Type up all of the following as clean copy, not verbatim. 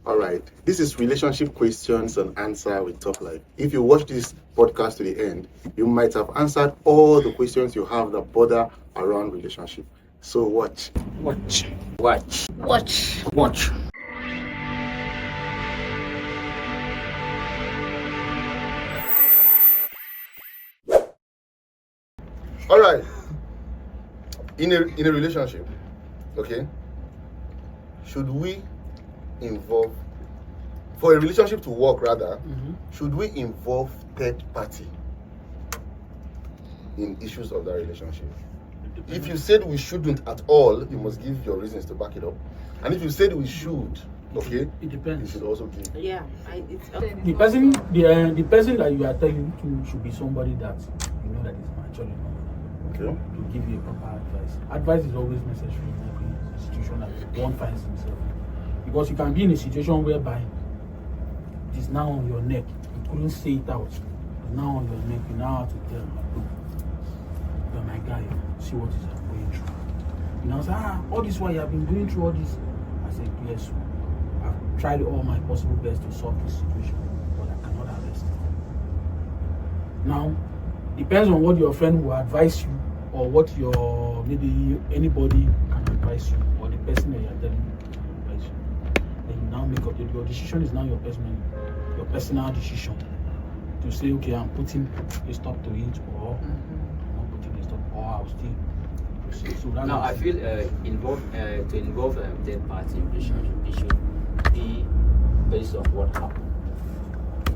All right. This is relationship questions and answer with Toplife. If you watch this podcast to the end, you might have answered all the questions you have that bother around relationship. So watch. Watch. All right. In a relationship, okay, should we involve, for a relationship to work rather, should we involve third party in issues of that relationship? If you said we shouldn't at all, you must give your reasons to back it up. And if you said we should, okay, It depends. you should also give. Yeah, it's The person that you are telling to should be somebody that you know that is mature enough Okay. to give you a proper advice. Advice is always necessary in every situation that one finds himself. Because you can be in a situation whereby it is now on your neck. You couldn't say it out. It's now on your neck. You now have to tell him, look, you're my guy. See what is going through. You know, say, all this while you have been going through all this. I said, yes, I've tried all my possible best to solve this situation, but I cannot arrest it. Now, depends on what your friend will advise you, or what your maybe anybody can advise you, or the person that you are telling can advise you. Then you now make up your decision is now your personal decision to say, okay, I'm putting a stop to it, or I'm not putting a stop, or I'll still proceed. So that's Now I feel to involve third party in relationship, it should be based on what happened.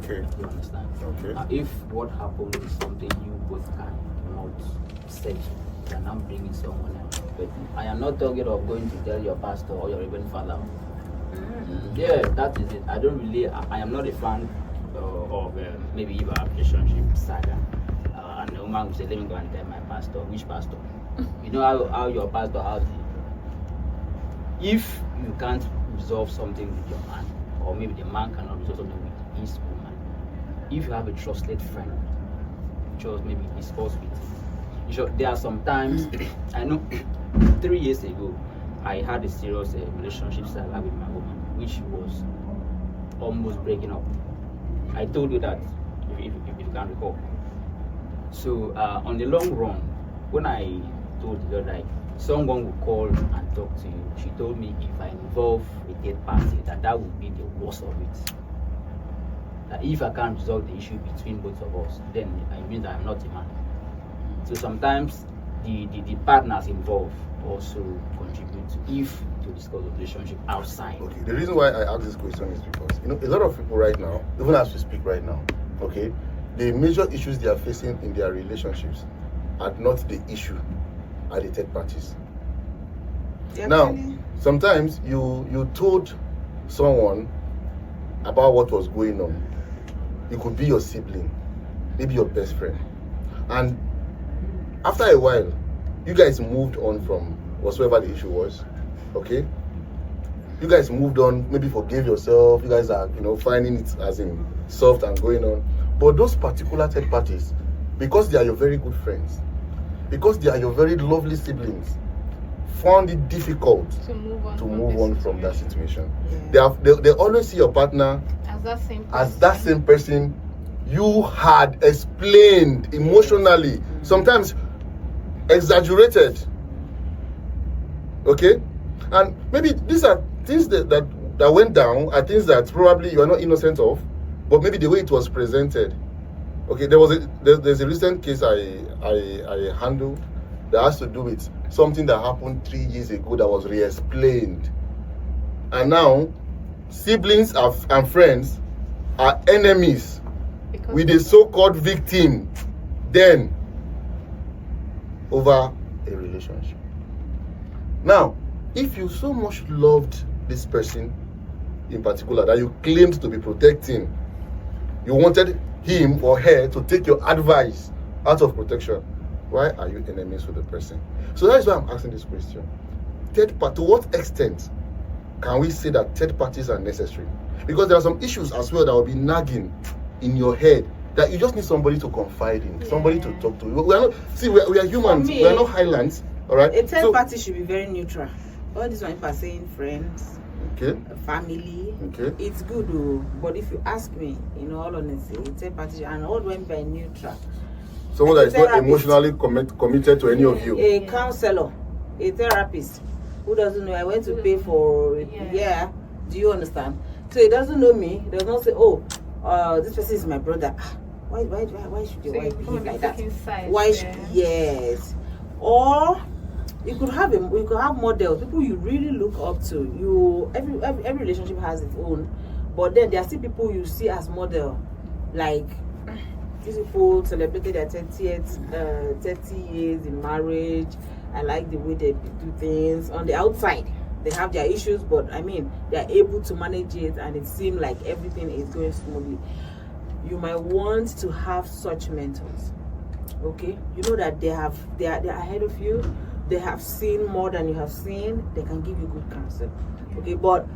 Okay. You understand? Okay. If what happened is something you both cannot settle, you are now bringing someone else. But I am not talking of going to tell your pastor or your reverend father. Yeah, that is it. I don't really. I am not a fan of maybe you have relationship saga. And the woman will say, "Let me go and tell my pastor." Which pastor? You know how your pastor has it. If you can't resolve something with your man, or maybe the man cannot resolve something with his woman, if you have a trusted friend, just maybe discuss with him. Sure, there are some times, I know 3 years ago, I had a serious relationship saga with my woman, which was almost breaking up. I told you that, if you can recall. So, on the long run, when I told her, like, someone would call and talk to you, she told me if I involve a third party, that would be the worst of it. That if I can't resolve the issue between both of us, then it means I'm not a man. So sometimes the partners involved also contribute to discuss the relationship outside. Okay. The reason why I ask this question is because a lot of people right now, even as we speak right now, okay, the major issues they are facing in their relationships are not the issue, are the third parties. Now, sometimes you told someone about what was going on. It could be your sibling, maybe your best friend, and after a while, you guys moved on from whatsoever the issue was. Okay, you guys moved on, maybe forgave yourself. You guys are finding it as in soft and going on. But those particular third parties, because they are your very good friends, because they are your very lovely siblings, found it difficult to move on from that situation. Yeah. They always see your partner as that same person you had explained emotionally, sometimes exaggerated. Okay, and maybe these are things that went down, are things that probably you are not innocent of, but maybe the way it was presented. Okay, there's a recent case I handled that has to do with something that happened 3 years ago that was re-explained, and now siblings and friends are enemies with a so-called victim then over a relationship. Now, if you so much loved this person in particular that you claimed to be protecting, you wanted him or her to take your advice out of protection, why are you enemies with the person? So that's why I'm asking this question. To what extent can we say that third parties are necessary? Because there are some issues as well that will be nagging in your head that you just need somebody to confide in, somebody to talk to. We are humans. We are not Highlands, all right? A third party should be very neutral. All these ones are saying friends, Okay. family. Okay. It's good, though, but if you ask me, in all honesty, it's a party and all went by neutral. Someone that is not emotionally committed to any of you. A counselor, a therapist who doesn't know. I went to pay for it. Yeah. Do you understand? So he doesn't know me. He does not say, "Oh, this person is my brother." Why should your wife behave like that? Why should yes? Or you could have models, people you really look up to. Every relationship has its own, but then there are still people you see as model, like these people celebrated their 30 years in marriage. I like the way they do things. On the outside, they have their issues, but I mean, they're able to manage it, and it seems like everything is going smoothly. You might want to have such mentors. Okay, you know that they're ahead of you. They have seen more than you have seen. They can give you good counsel. Okay, but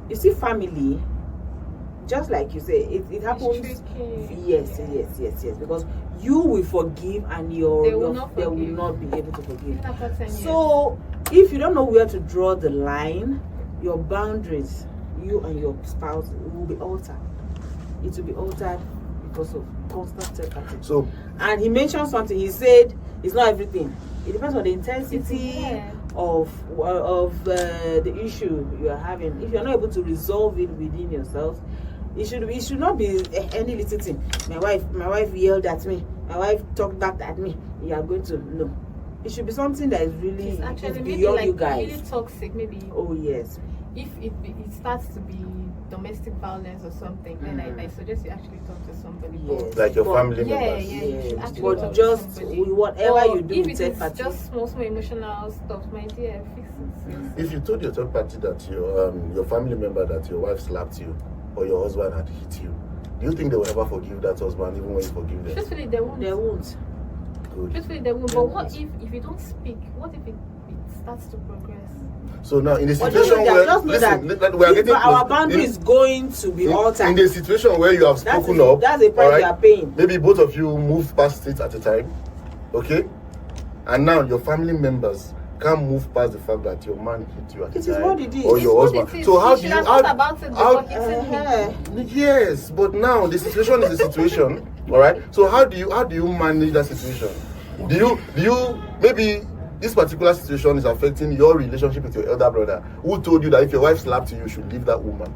you see, family, just like you say, it happens. Yes, because you will forgive, and they will not be able to forgive. So if you don't know where to draw the line, your boundaries, you and your spouse, will be altered. It will be altered because of constant third-party. So, and he mentioned something. He said it's not everything. It depends on the intensity of the issue you are having. If you are not able to resolve it within yourself, it should not be any little thing. My wife yelled at me. My wife talked back at me. You are going to no. It should be something that is really beyond you guys. Really toxic, maybe. Oh yes. If it starts to be domestic violence or something, then I suggest you actually talk to somebody. Yes. Like your family members. Yes. But just whatever you do with third party. Just small emotional stuff, my dear, fix it. If you told your third party that your family member that your wife slapped you or your husband had hit you, do you think they will ever forgive that husband even when you forgive them? Truthfully, they won't. They won't. Good. Truthfully, they won't. But what if you don't speak? What if it starts to progress? So now in the situation where we are getting our boundary is going to be altered. In the situation where you have spoken up, that's a price you are paying. Maybe both of you move past it at a time, okay? And now your family members can't move past the fact that your man hit you at a time, what it is. or your husband. So how do you yes, but now the situation is the situation, all right? So how do you manage that situation? Do you maybe this particular situation is affecting your relationship with your elder brother, who told you that if your wife slapped you, you should leave that woman.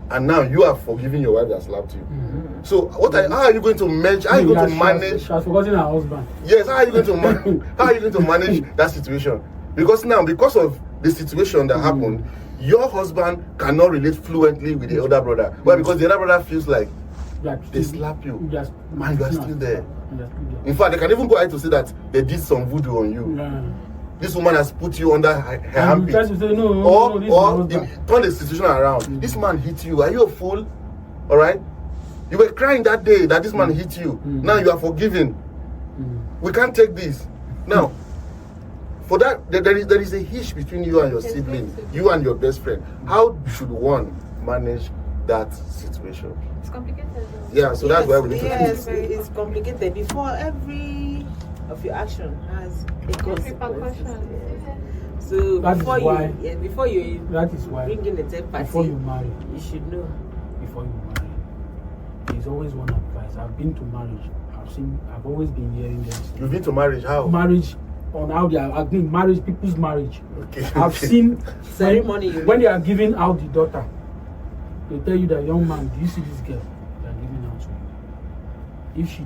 And now you are forgiving your wife that slapped you. Mm-hmm. So how are you going to manage? How are you going to manage? She has forgotten her husband. Yes, how are you going to manage that situation? Because now, because of the situation that happened, your husband cannot relate fluently with the elder brother. Well, because the elder brother feels like they slap you, man, you are still there. In fact, they can even go ahead to say that they did some voodoo on you. Yeah. This woman has put you under her armpit. Or turn the situation around. This man hit you. Are you a fool? All right? You were crying that day that this man hit you. Now you are forgiven. We can't take this. Now, for that, there is a hitch between you and your sibling, you and your best friend. How should one manage that situation? It's complicated. Yeah, so that's why we need to Yes, it's complicated. Before every of your action has a consequence. So before you that is why bring in the third party, before you marry, you should know. Before you marry, there's always one advice. I've been to marriage. I've always been hearing this. You've been to marriage? How? Marriage, on how they are agreeing marriage, people's marriage. Okay. I've seen ceremony when they are giving out the daughter. They tell you that, young man, do you see this girl they are giving out to you? If she